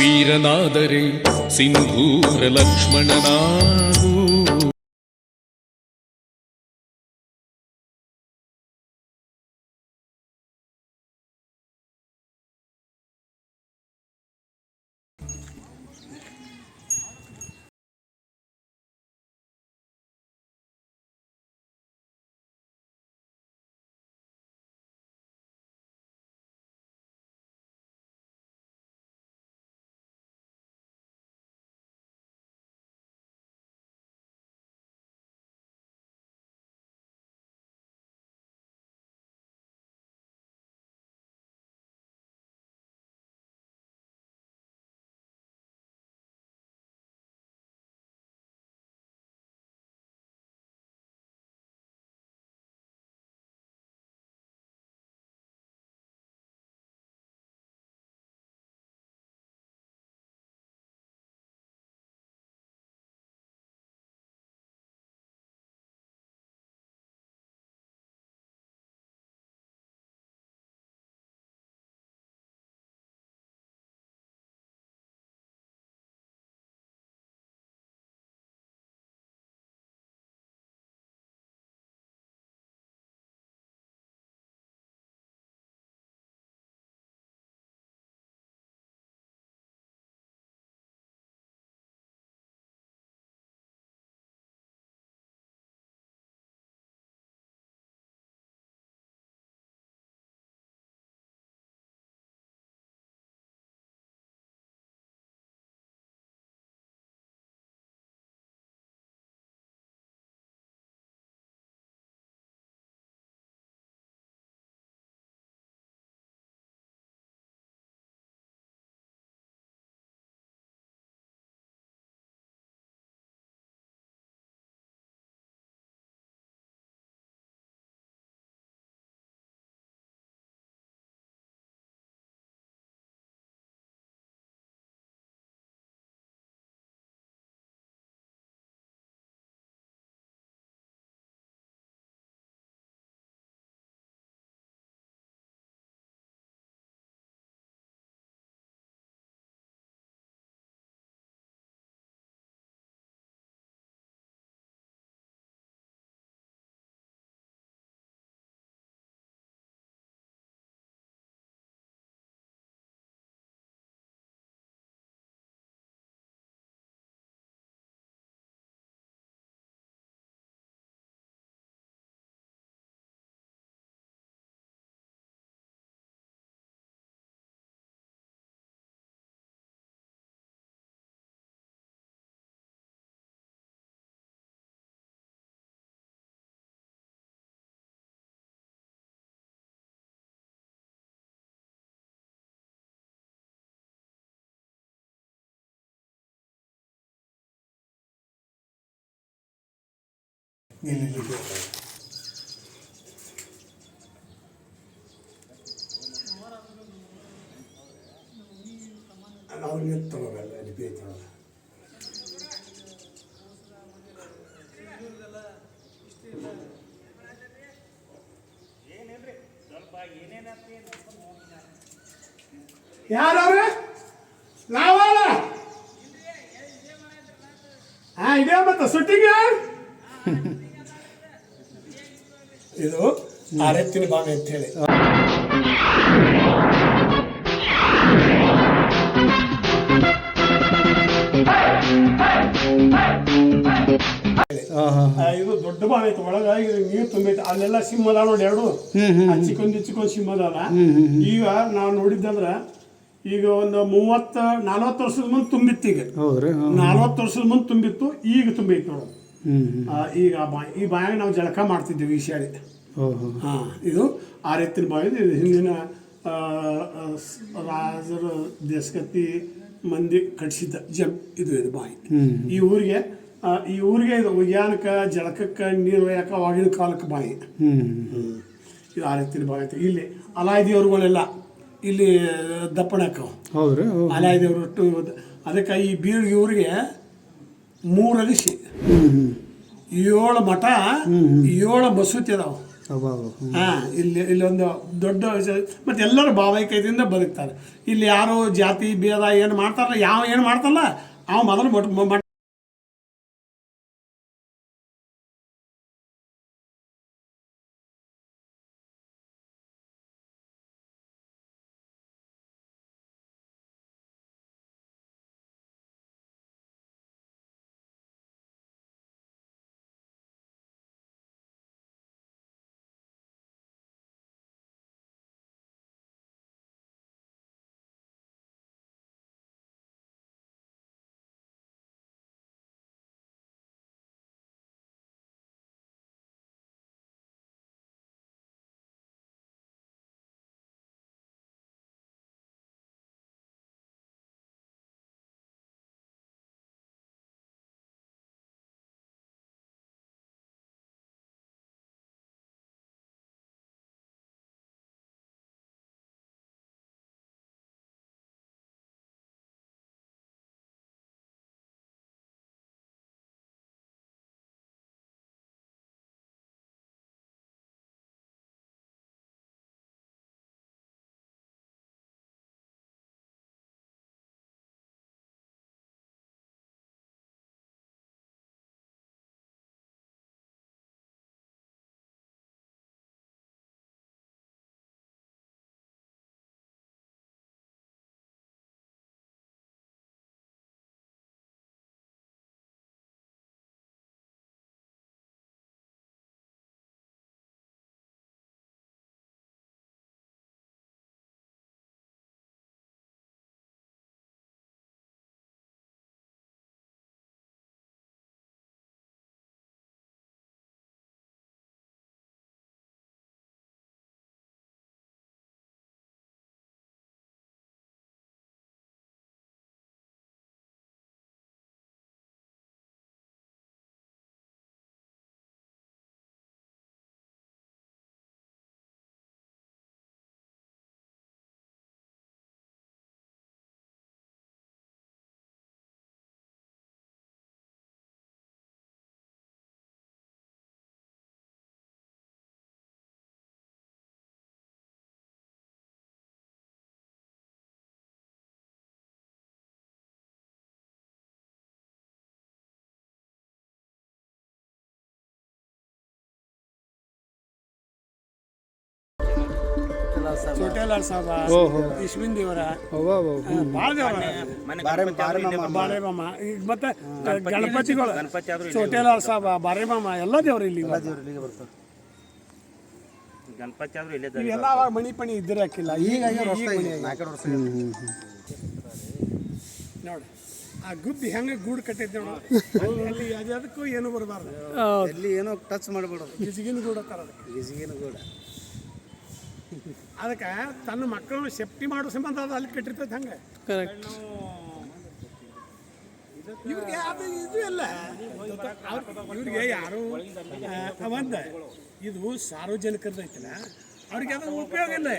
ವೀರನಾದರೆ ಸಿಂಧೂರ ಲಕ್ಷ್ಮಣನಾಗು. ಅವ್ರಿಗೆ ತಗೋಬೇಕಲ್ಲ ಅಲ್ಲಿ ಬೇಯ್ತಾವ. ಯಾರವ್ರೆ? ನಾವಲ್ಲ. ಇದೇ ಮತ್ತೆ ಶೂಟಿಂಗ್ ಇದು ಆರೆತ್ತಿನ ಬಾವಿ ಅಂತ ಹೇಳಿ. ಇದು ದೊಡ್ಡ ಬಾವಿ ಐತೆ, ಒಳಗಾಗಿ ನೀರು ತುಂಬೈತೆ. ಅಲ್ಲೆಲ್ಲ ಸಿಂಹದ ನೋಡಿ, ಎರಡು ಹಚ್ಚಿಕೊಂಡು ಸಿಂಹದ. ಈಗ ನಾವು ನೋಡಿದ್ದಂದ್ರ ಈಗ ಒಂದು 30-40 ವರ್ಷದ ಮುಂದೆ ತುಂಬಿತ್ತು. ಈಗ 40 ವರ್ಷದ ಮುಂದೆ ತುಂಬಿತ್ತು, ಈಗ ತುಂಬೈತಿ ನೋಡು. ಈಗ ಈ ಬಾಯಾಗ ನಾವು ಜಳಕ ಮಾಡ್ತಿದ್ದೀವಿ ಈ ಶಾಲೆ. ಇದು ಆರೆತ್ತಿನ ಬಾವಿ. ಹಿಂದಿನ ರಾಜರ ದೇಶಗತಿ ಮಂದಿ ಕಟ್ಸಿದ್ದ ಇದು ಬಾವಿ. ಈ ಊರಿಗೆ ಇದು ಉಗ್ಯಾನಕ್ಕೆ ಜಳಕಕ್ಕೆ ನೀರು ಒಯ್ಯಕ್ಕೆ ಅವಾಗಿನ ಕಾಲಕ್ಕೆ ಬಾವಿ. ಇದು ಆರೆತ್ತಿನ ಬಾವಿ ಐತೆ. ಇಲ್ಲಿ ಅಲಾಯಿ ದೇವ್ರುಗಳೆಲ್ಲ ಇಲ್ಲಿ ದಪ್ಪಣಕ್ಕ ಅಲಾಯಿ ದೇವ್ರು. ಅದಕ್ಕೆ ಈ ಬೀಳಿಗೆ ಊರಿಗೆ 3 ಅಗಸಿ 7 ಮಠ 7 ಮಸೂತಿ ಅದಾವ. ಹಾ, ಇಲ್ಲೊಂದು ದೊಡ್ಡ ಮತ್ತೆ ಎಲ್ಲರೂ ಭಾವೈಕ್ಯತೆಯಿಂದ ಬದುಕ್ತಾರೆ. ಇಲ್ಲಿ ಯಾರು ಜಾತಿ ಭೇದ ಏನು ಮಾಡ್ತಾರಲ್ಲ, ಯಾವ ಏನು ಮಾಡ್ತಾರಲ್ಲ ಅವ ಮೊದಲು छोटे लाल साहब ಇಶ್ವಿನ್ ದೇವರ ಭಾಳ ದೇವರ ಬಾರೆ ಮಾಮ ಈಗ ಮತ್ತೆ ಗಣಪತಿಗಳು छोटे लाल साहब ಬಾರೆ ಮಾಮ ಎಲ್ಲ ದೇವರು ಇಲ್ಲಿ ಗಣಪತಿ ಆದ್ರೂ ಇಲ್ಲೇ ಇವೆಲ್ಲ ಅವಾಗ ಮಣಿ ಪಣಿ ಇದ್ದಿರ ಹಾಕಿಲ್ಲ ಈಗ ನೋಡಿ ಆ ಗುಬ್ಬಿ ಹೆಂಗೆ ಗೂಡು ಕಟ್ಟೈತೆ ನೋಡು ಅಲ್ಲಿ ಅದಕ್ಕೂ ಏನು ಬರಬಾರ್ದು ಎಲ್ಲಿ ಏನೋ ಟಚ್ ಮಾಡಬಾರ್ದು ಗಿಜಿಗಿನ ಗೂಡು ತರೋದು ಗಿಜಿಗಿನ ಕೂಡ ಅದಕ್ಕೆ ತನ್ನ ಮಕ್ಕಳನ್ನ ಸೇಫ್ಟಿ ಮಾಡೋ ಸಂಬಂಧ ಅದು ಅಲ್ಲಿ ಕಟ್ಟಿರ್ತೈತೆ ಹಂಗೆ ಇವ್ರಿಗೆ ಅದು ಇದು ಎಲ್ಲ ಇವ್ರಿಗೆ ಯಾರು ಒಂದ ಇದು ಸಾರ್ವಜನಿಕರದೈತಲ್ಲ ಅವ್ರಿಗೆ ಅದು ಉಪಯೋಗ ಇಲ್ಲ.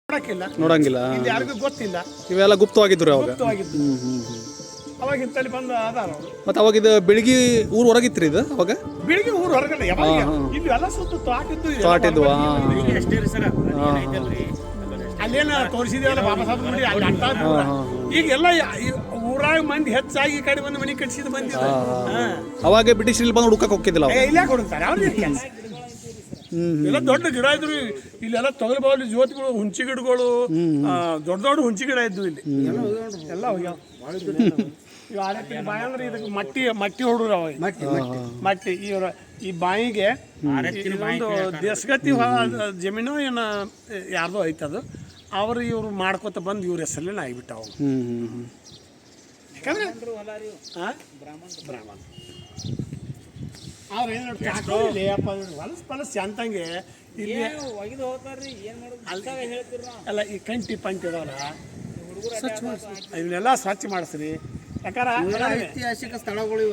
ನೋಡಕ್ಕಿಲ್ಲ, ನೋಡಂಗಿಲ್ಲ. ಇಲ್ಲಿ ಯಾರಿಗೂ ಗೊತ್ತಿಲ್ಲ, ಇವೆಲ್ಲ ಗುಪ್ತವಾಗಿದ್ರು ಅವಾಗ. ಗುಪ್ತವಾಗಿದ್ದು. ಅವಾಗ ಇಂತಲ್ಲಿ ಬಂದು ಆಧಾರ ಅವರು. ಮತ್ತೆ ಅವಾಗ ಇದು ಬೆಳಗ್ಗೆ ಊರು ಹೊರಗಿತ್ರಿ ಇದು ಅವಾಗ? ಬೆಳಿಗ್ಗೆ ಊರು ಹೊರಗಡೆ ಯಾವಾಗ ಇಲ್ಲಿ ಎಲ್ಲ ಸುತ್ತ ತೋಟಿದ್ದು ತೋಟಿದ್ವಾ? ಅಷ್ಟೇ ರೀ ಸರ್ ಐತಲ್ರಿ ಅಲ್ಲೇನ ತೋರಿಸಿದೇವಲ್ಲ ಬಾಬಾ ಸಾಹೇಬ್ ನೋಡಿ ಅಲ್ಲಿ ಅಡ್ಡ ದೂರ. ಈಗೆಲ್ಲ ಊರಾಗ ಮಂದಿ ಹೆಚ್ಚಾಗಿ ಈ ಕಡೆ ಬಂದು ಮನೆ ಕಟ್ಸಿದ್ ಬಂದಿದೆ. ಅವಾಗ ಬ್ರಿಟಿಷ್ ಇಲ್ಲಿ ಬಂದು ಹುಡುಕಕ್ಕೆ ಹೋಗ್ತಿದ್ದಿಲ್ಲ ಅವಾಗ. ಇಲ್ಲೇ ಕೊಡ್ತಾರೆ ಅವ್ರಿಗೆ ಕೆಲಸ. ಎಲ್ಲ ದೊಡ್ಡ ಗಿಡ ಇದ್ರು ಇಲ್ಲೆಲ್ಲ ತೊಗಲಬಾವಲಿ ಜ್ಯೋತಿಗಳು, ಹುಂಚಿ ಗಿಡಗಳು, ದೊಡ್ಡ ದೊಡ್ಡ ಹುಂಚಿ ಗಿಡ ಇದ್ವು ಇಲ್ಲಿ. ಎಲ್ಲ ಹೋಗ್ಯಾವ. ಇವು ಆಡತ್ತಿನ ಬಾಯಿ ಅಂದ್ರೆ ಇದಕ್ಕೆ ಮಟ್ಟಿ ಹೊಡ್ರು ಅವಾಗ. ಮಟ್ಟಿ ಇವ್ರ ಈ ಬಾಯಿಗೆ ಒಂದು ದೇಶಗತಿ ಜಮೀನು ಏನು ಯಾರ್ದೋ ಐತದು, ಅವರು ಇವ್ರು ಮಾಡ್ಕೊತ ಬಂದು ಇವ್ರ ಹೆಸರಲ್ಲೇ ಆಗಿಬಿಟ್ಟಾವ. ಯಾಕಂದ್ರೆ ಬ್ರಾಹ್ಮಣ ಅವ್ರು ಏನು ಹೊಲಸು ಅಂತಂಗೆ ಇಲ್ಲಿ ಅಲ್ಲ ಈ ಕಂಟಿ ಪಂಟಿ ಇದಾವಲ್ಲ ಇವನ್ನೆಲ್ಲ ಸ್ವಚ್ಛ ಮಾಡಿಸ್ರಿ. ಯಾಕಂದ್ರೆ ಐತಿಹಾಸಿಕ ಸ್ಥಳಗಳು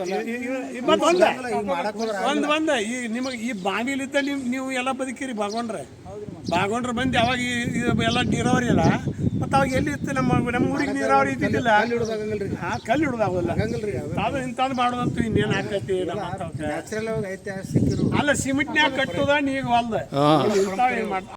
ಒಂದ್ ಈ ನಿಮಗೆ ಈ ಬಾವಿಲಿದ್ದ ನೀವು ಎಲ್ಲ ಬದುಕಿರಿ ಬಾಗೊಂಡ್ರೆ ಬಂದು ಅವಾಗ ಎಲ್ಲ ನೀರಾವರಿ ಅಲ್ಲ. ಮತ್ತು ಅವಾಗ ಎಲ್ಲಿ ಇತ್ತು ನಮ್ಮ ಊರಿಗೆ ನೀರಾವರಿ ಇದ್ದಿದ್ದಿಲ್ಲ. ಕಲ್ಲು ಹಿಡ್ದಾಗಲ್ಲ ಅದು ಇಂಥದ್ದು ಮಾಡೋದಂತೂ ಇನ್ನೇನು ಹಾಕೈತಿ. ಅಲ್ಲ ಸಿಮೆಂಟ್ನ್ಯಾಗ ಕಟ್ಟೋದ ನೀಗ ಹೊಲ್ದ ಏನು ಮಾಡ್ತಾ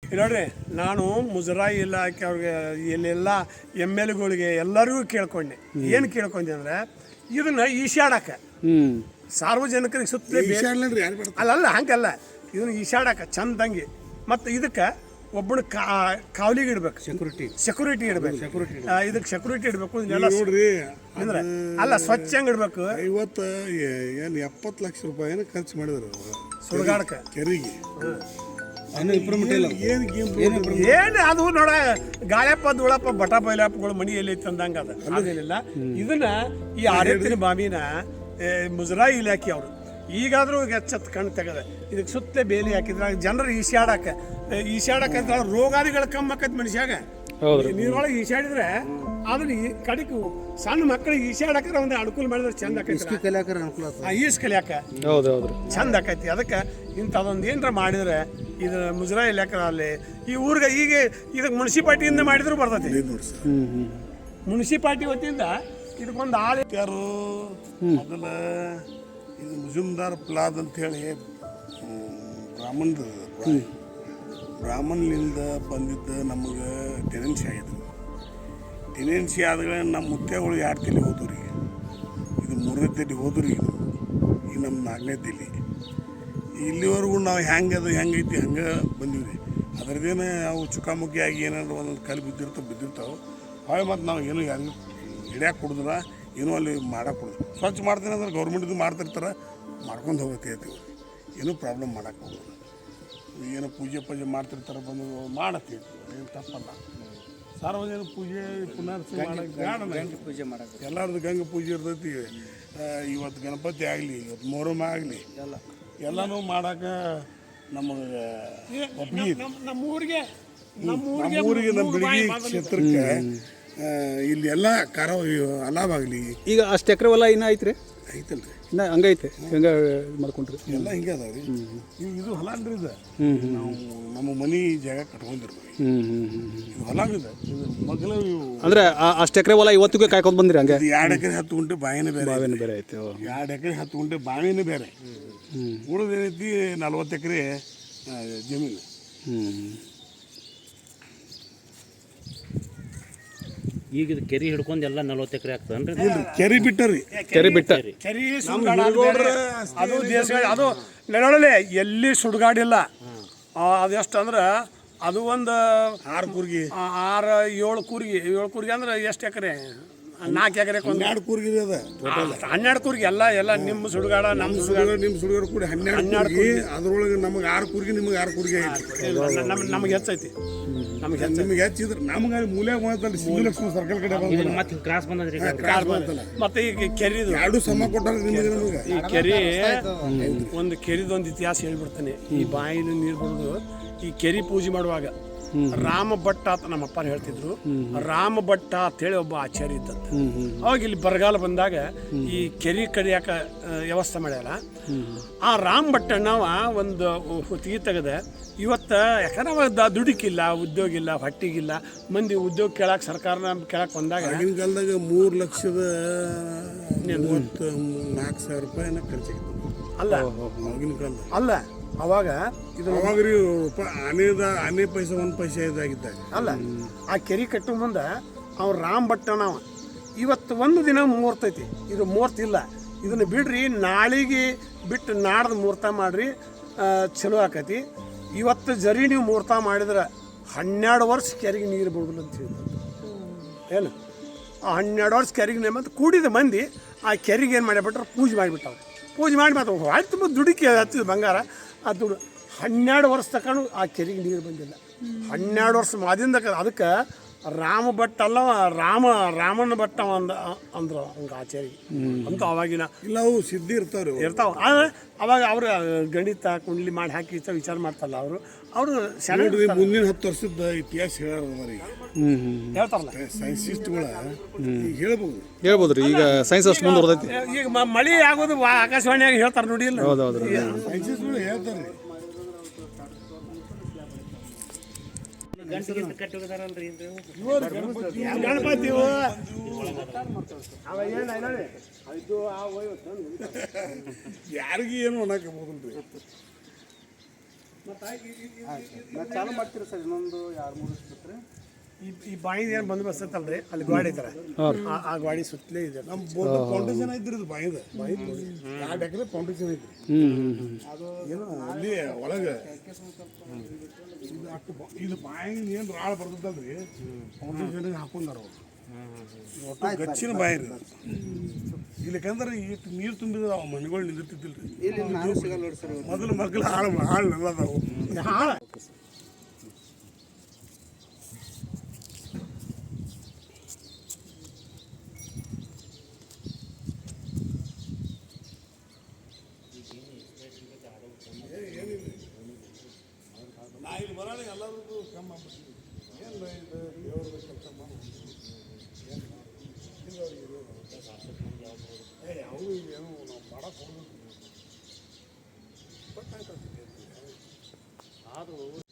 ನೋಡ್ರಿ, ನಾನು ಮುಜರಾಯಿ ಇಲಾಖೆ ಅವ್ರಿಗೆ ಇಲ್ಲೆಲ್ಲ MLAಗಳಿಗೆ ಎಲ್ಲರಿಗೂ ಕೇಳ್ಕೊಂಡೆ. ಏನು ಕೇಳ್ಕೊಂಡೆ ಅಂದ್ರೆ ಇದನ್ನ ಈಶಾಡಕ ಸಾರ್ವಜನಿಕರಿಗೆ ಸುತ್ತಲೇ ಅಲ್ಲಲ್ಲ ಹಂಗಲ್ಲ, ಇದನ್ನ ಈಶಾಡಕ ಚಂದಂಗಿ. ಮತ್ತು ಇದಕ್ಕೆ ಒಬ್ಬನ ಕಾವಲಿಗೆ ಇಡ್ಬೇಕು, ಸೆಕ್ಯೂರಿಟಿ ಇಡ್ಬೇಕು, ಇದಕ್ಕೆ ಸೆಕ್ಯೂರಿಟಿ ಇಡಬೇಕು. ನೋಡ್ರಿ ಅಂದ್ರೆ ಅಲ್ಲ ಸ್ವಚ್ಛಂಗ್ ಇಡ್ಬೇಕು. 70 ಲಕ್ಷ ರೂಪಾಯಿನ ಖರ್ಚು ಮಾಡಿದ್ರು ಸುಡುಗಾಡಕ ಕೆರೆಗೆ. ಏನು ಅದು ನೋಡ ಗಾಯಪ್ಪ ಧೂಳಪ್ಪ ಬಟ ಬೈಲಪ್ಪಗಳು ಮನಿ ಎಲ್ಲಿ ತಂದಂಗ ಅದ ಅದೇನಿಲ್ಲ. ಇದನ್ನ ಈ ಆರೆತ್ತಿನ ಬಾವಿನ ಮುಜರಾಯಿ ಇಲಾಖೆ ಅವರು ಈಗಾದರೂ ಎಚ್ಚೆತ್ತು ಕಣ್ಣು ತೆಗೆದ ಇದಕ್ಕೆ ಸುತ್ತಲೇ ಬೇಲಿ ಹಾಕಿದ್ರೆ ಜನರು ಈಸಾಡಕ್ಕೆ ರೋಗಾದಿಗಳು ಕಮ್ಮಕ್ಕೈತೆ ಮನುಷ್ಯಾಗ. ನೀರೊಳಗೆ ಈಸಾಡಿದ್ರೆ ಅದನ್ನ ಈ ಕಡೆಗೆ ಸಣ್ಣ ಮಕ್ಕಳಿಗೆ ಈಸಾಡಕ್ರೆ ಒಂದು ಅನುಕೂಲ ಮಾಡಿದ್ರೆ ಚಂದ ಆಕೈತಿ. ಕಲಿಯಾಕರ ಅನುಕೂಲ ಆಗ್ತದೆ. ಈಸ್ ಕಲಿಯಾಕ ಚಂದ ಆಕೈತಿ. ಅದಕ್ಕೆ ಇಂಥದೊಂದು ಏನರ ಮಾಡಿದ್ರೆ ಇದು ಮುಜರಾಯಿ ಇಲಾಖೆ ಅಲ್ಲಿ ಈ ಊರಿಗೆ ಈಗ ಇದಕ್ಕೆ ಮುನ್ಸಿಪಾಲ್ಟಿಯಿಂದ ಮಾಡಿದ್ರು ಬರ್ತೈತಿ. ಮುನ್ಸಿಪಾಲ್ಟಿ ವತಿಯಿಂದ ಇದಕ್ಕೊಂದು ಆಳು ಯಾರು ಮೊದಲ ಇದು ಮುಜುಮ್ದಾರ್ ಪ್ಲಾದ್ ಅಂತೇಳಿ ಬ್ರಾಹ್ಮಣಲಿಂದ ಬಂದಿದ್ದ ನಮಗೆ ಟೆನೆನ್ಸಿ ಆಗಿತ್ತು. ಟೆನೆನ್ಸಿ ಆದ್ಮೇಲೆ ನಮ್ಮ ಮುತ್ತೆಗಳು 2 ತಲೆ ಹೋದ್ರಿ, ಇದು 3ನೇ ತಲೆ ಹೋದ್ರಿ, ಈಗ ನಮ್ಮ 4ನೇ ತಲೆ. ಇಲ್ಲಿವರೆಗೂ ನಾವು ಹೆಂಗೈತಿ ಹಂಗೆ ಬಂದೀವಿ. ಅದರದ್ದೇನೆ ಅವು ಚುಕಾಮುಖಿ ಆಗಿ ಏನಾದ್ರು ಒಂದೊಂದು ಕಲ್ಲು ಬಿದ್ದಿರ್ತಾವೆ. ಹಾಗೆ ಮತ್ತು ನಾವು ಏನೂ ಯಾರಿಗೂ ಹಿಡಿಯಾಕೆ ಕೊಡುದಿಲ್ಲ, ಏನೂ ಅಲ್ಲಿ ಮಾಡಕ್ಕೆ ಕೊಡೋದು. ಸ್ವಚ್ಛ ಮಾಡ್ತೀನಿ ಅಂದ್ರೆ ಗೌರ್ಮೆಂಟಿದ್ದು ಮಾಡ್ತಿರ್ತಾರೆ, ಮಾಡ್ಕೊಂಡು ಹೋಗುತ್ತೆ ಹೇಳ್ತೀವಿ. ಏನೂ ಪ್ರಾಬ್ಲಮ್ ಮಾಡಕ್ಕೆ ಹೋಗೋದು. ಏನೋ ಪೂಜೆ ಮಾಡ್ತಿರ್ತಾರೆ, ಬಂದು ಮಾಡತ್ತೆ, ಏನು ತಪ್ಪಲ್ಲ. ಸಾರ್ವಜನಿಕ ಪೂಜೆ ಪುನರ್ಸಿ ಮಾಡಕ್ಕೆ ಪೂಜೆ ಮಾಡಕ್ಕೆ ಎಲ್ಲರದ್ದು ಗಂಗೆ ಪೂಜೆ ಇರ್ತೈತಿ. ಇವತ್ತು ಗಣಪತಿ ಆಗಲಿ, ಇವತ್ತು ಮೊಹರಂ ಆಗಲಿ, ಎಲ್ಲನೂ ಮಾಡೋಕೆ ನಮಗೆ ನಮ್ಮೂರಿಗೆ ನಮ್ಮ ಬೆಳಗ್ಗೆ ಕ್ಷೇತ್ರಕ್ಕೆ ಇಲ್ಲಿ ಎಲ್ಲ ಅಲಾಭ ಆಗಲಿ. ಈಗ ಅಷ್ಟು ಎಕರೆ ಹೊಲ ಇನ್ನೂ ಐತ್ರಿ? ಐತಲ್ರಿ, ಇನ್ನು ಹಂಗೈತೆ ಹೆಂಗೆ ಮಾಡ್ಕೊಂಡ್ರಿ? ಎಲ್ಲ ಹಿಂಗೆ ಅದಾವ ರೀ. ಇದು ಹೊಲ ಅಲ್ರಿ, ಇದು ನಾವು ನಮ್ಮ ಮನೆ ಜಾಗ ಕಟ್ಕೊಂಡಿರ್ತೀವಿ. ಇದು ಹೊಲ ಇದೆ, ಇದು ಮಗಲು. ಅಂದ್ರೆ ಅಷ್ಟು ಎಕರೆ ಹೊಲ ಇವತ್ತಿಗೂ ಕಾಯ್ಕೊಂಡು ಬಂದಿರಿ ಹಂಗೆ? 2 ಎಕರೆ 10 ಗುಂಟೆ ಬಾವಿನೇ ಬೇರೆ ಐತೆ. 2 ಎಕರೆ 10 ಗುಂಟೆ ಬಾವಿನೇ ಬೇರೆ. ಉಳಿದೇನೈತಿ 40 ಎಕರೆ ಜಮೀನು. ಈಗ ಇದು ಕೆರೆ ಹಿಡ್ಕೊಂಡು ಎಲ್ಲ 40 ಎಕರೆ ಆಗ್ತದನ್ರಿ? ಕೆರೆ ಬಿಟ್ಟರಿ, ಕೆರೆ ಅದು ದೇಶ ಅದು ನೆಲೊಳಲೆ ಎಲ್ಲಿ ಸುಡುಗಾಡಿಲ್ಲ. ಅದು ಎಷ್ಟು ಅಂದ್ರೆ ಅದು ಒಂದು 6 ಕೂರ್ಗಿ 7 ಕೂರ್ಗಿ ಅಂದ್ರೆ ಎಷ್ಟು ಎಕರೆ? 4 ಎಕರೆ 12 ಕೂರ್ಗಿ ಅದ. 12 ಕೂರ್ಗಿ ಎಲ್ಲ ನಿಮ್ಮ ಸುಡುಗಾಡ ನಮ್ಮ ಸುಡುಗಾಡ ಕೂಡಿ 12 ಕೂರ್ಗಿ. ಅದ್ರೊಳಗೆ ನಮಗೆ 6 ಕೂರ್ಗಿ, ನಿಮಗೆ 6 ಕೂರ್ಗಿ ಐತಿ. ನಮಗೆ ಹೆಚ್ಚೈತಿ. ನಿಮಗೆ ಹೆಚ್ಚಿದ್ರೆ ನಮ್ಗೆ ಮೂಲೆ ಬಂತಲ್ಲ, ಸಿಂಧುಲಕ್ಷ್ಮಿ ಸರ್ಕಲ್ ಕಡೆ ಮತ್ತೆ ಕ್ರಾಸ್ ಬಂದದ್ರಿ. ಮತ್ತೆ ಈಗ ಕೆರಿದು 2 ಸಮ ಕೊಟ್ಟಾರ ನಿಮಗೆ. ನಮಗೆ ಈ ಕೆರೆ ಒಂದು ಕೆರಿದೊಂದು ಇತಿಹಾಸ ಹೇಳ್ಬಿಡ್ತಾನೆ. ಈ ಬಾಯಿನ ನೀರು ಬರೋದು ಈ ಕೆರೆ ಪೂಜೆ ಮಾಡುವಾಗ ರಾಮ ಭಟ್ಟ ಅಂತ ನಮ್ಮ ಅಪ್ಪ ಹೇಳ್ತಿದ್ರು. ರಾಮ ಭಟ್ಟ ಅಂತೇಳಿ ಒಬ್ಬ ಆಚಾರ್ಯ ಇದ್ದಂತ. ಅವಾಗ ಇಲ್ಲಿ ಬರಗಾಲ ಬಂದಾಗ ಈ ಕೆರೆ ಕಡಿಯಾಕ ವ್ಯವಸ್ಥೆ ಮಾಡ್ಯಾರ. ಆ ರಾಮ ಭಟ್ಟಣ್ಣವ ಒಂದು ಹೊತ್ತಿಗೆ ತೆಗೆದ ಇವತ್ತು ಯಾಕಂದ್ರೆ ಅವಾಗ ದುಡುಕಿಲ್ಲ, ಉದ್ಯೋಗ ಇಲ್ಲ, ಹೊಟ್ಟಿಗಿಲ್ಲ, ಮಂದಿ ಉದ್ಯೋಗ ಕೇಳಕ್ಕೆ ಸರ್ಕಾರನ ಕೇಳಕ್ಕೆ ಬಂದಾಗ ಆಗಿನ ಕಾಲದಾಗ 3,34,000 ರೂಪಾಯಿನ ಖರ್ಚಾಗಿತ್ತು. ಅಲ್ಲ ಆಗಿನ ಕಾಲದಾಗ ಅಲ್ಲ ಅವಾಗ ಇದು ಅವಾಗ ರೀ ಆನೆ ಪೈಸೆ 1 ಪೈಸೆ ಇದಾಗಿದ್ದಾಗ. ಅಲ್ಲ ಆ ಕೆರೆ ಕಟ್ಟೋ ಮುಂದೆ ಅವ್ನು ರಾಮ್ ಭಟ್ಟನವ ಇವತ್ತು ಒಂದು ದಿನ ಮುಹೂರ್ತ ಐತಿ. ಇದು ಮುಹೂರ್ತ ಇಲ್ಲ, ಇದನ್ನು ಬಿಡ್ರಿ, ನಾಳೆಗೆ ಬಿಟ್ಟು ನಾಡ್ದು ಮುಹೂರ್ತ ಮಾಡ್ರಿ, ಚಲೋ ಆಕತಿ. ಇವತ್ತು ಜರಿ ನೀವು ಮುಹೂರ್ತ ಮಾಡಿದ್ರೆ 12 ವರ್ಷ ಕೆರೆಗೆ ನೀರು ಬಿಡೋದಿಲ್ಲ ಅಂತ ಹೇಳ್ತಾರೆ. ಏನು ಆ 12 ವರ್ಷ ಕೆರೆಗೆ ಮತ್ತು ಕೂಡಿದ ಮಂದಿ ಆ ಕೆರೆಗೆ ಏನು ಮಾಡಿಬಿಟ್ರೆ ಪೂಜೆ ಮಾಡಿಬಿಟ್ಟವ್ರು. ಪೂಜೆ ಮಾಡಿ ಮತ್ತು ಹೊಳೆ ತುಂಬ ದುಡುಕಿ ಹತ್ತಿದ ಬಂಗಾರ. ಆ ದುಡ್ಡು 12 ವರ್ಷ ತಕೊಂಡು ಆ ಕೆರೆಗೆ ನೀರು ಬಂದಿಲ್ಲ. 12 ವರ್ಷ ಮಾದಿಂದ ಅದಕ್ಕೆ ರಾಮ ಭಟ್ ಅಲ್ಲವ ರಾಮನ ಭಟ್ಟ ಅಂದ್ರು ಹಂಗೆ ಆಚಾರ್ಯ ಅಂತ. ಅವಾಗಿನ ಇಲ್ಲ ಅವು ಸಿದ್ಧಿ ಇರ್ತಾವೆ. ಆದರೆ ಅವಾಗ ಅವರು ಗಣಿತ ಕುಂಡ್ಲಿ ಮಾಡಿ ಹಾಕಿ ವಿಚಾರ ಮಾಡ್ತಾರಲ್ಲ ಅವರು ಮುಂದಿನ 10 ವರ್ಷದ ಇತಿಹಾಸ ಹೇಳ್ತಾರಲ್ಲ ಸೈನ್ಸಿಸ್ಟ್ಗಳ ಹೇಳ್ಬೋದು ರೀ. ಈಗ ಸೈನ್ಸ್ ಅಷ್ಟು ಮುಂದುವರೆದೈತಿ. ಈಗ ಮಳೆ ಆಗೋದು ಆಕಾಶವಾಣಿಯಾಗಿ ಹೇಳ್ತಾರೆ ನೋಡಿ. ಇಲ್ಲ ಸೈನ್ಸಿಸ್ಟ್ಗಳು ಹೇಳ್ತಾರೆ. ಗಣಪತಿ ಯಾರಿಗೂ ಏನು ಅನ್ನಕಬೋದಲ್ರಿ. ಚಾಲು ಮಾಡ್ತೀರಿ ಸರ್? ಇನ್ನೊಂದು 2-3 ವರ್ಷ ಬಿಟ್ಟರೆ ಈ ಬಾಯಿ ಏನು ಬಂದು ಬಸ್ತೈತಲ್ರಿ, ಅಲ್ಲಿ ಗಾಡಿ ಐತಾರೆ. ಆ ಗಾಡಿ ಸುತ್ತಲೇ ಇದೆ. ನಮ್ಮ ಫೌಂಡೇಶನ್ ಐತ್ರಿ, ಇದು ಬಾಯಿದ 2 ಎಕರೆ ಫೌಂಡೇಶನ್ ಐತ್ರಿ. ಅದು ಏನು ಅಲ್ಲಿ ಒಳಗೆ ಇದು ಬಾಯಿ ಏನು ರಾಳು ಬರ್ತದಲ್ರಿ, ಫೌಂಡೇಶನ್ ಹಾಕೊಂಡಾರ ಅವ್ರು. ಒಟ್ಟು ಗಚ್ಚಿನ ಬಾಯಿ ರೀ. ಇಲ್ಲಕಂದ್ರೆ ಇಷ್ಟು ನೀರು ತುಂಬಿದ ಮನೆಗಳು ನಿಂದಿರ್ತಿದ್ದಿಲ್ರಿ. ಮೊದಲು ಮಕ್ಕಳು ಹಾಳು ನೆಲ್ಲದಾವು. ನಮ್ಮ ಏನು ಇದು ದೇವ್ರದ ಕೆಲಸ ಮಾಡಿ ಏನು ಇದು ಅವರು ಏನು ನಾವು ಮಾಡಕ್ಕೆ ಹೋಗ್ಬೇಕು ಗೊತ್ತಾಯ್ತದೆ ಆದರೂ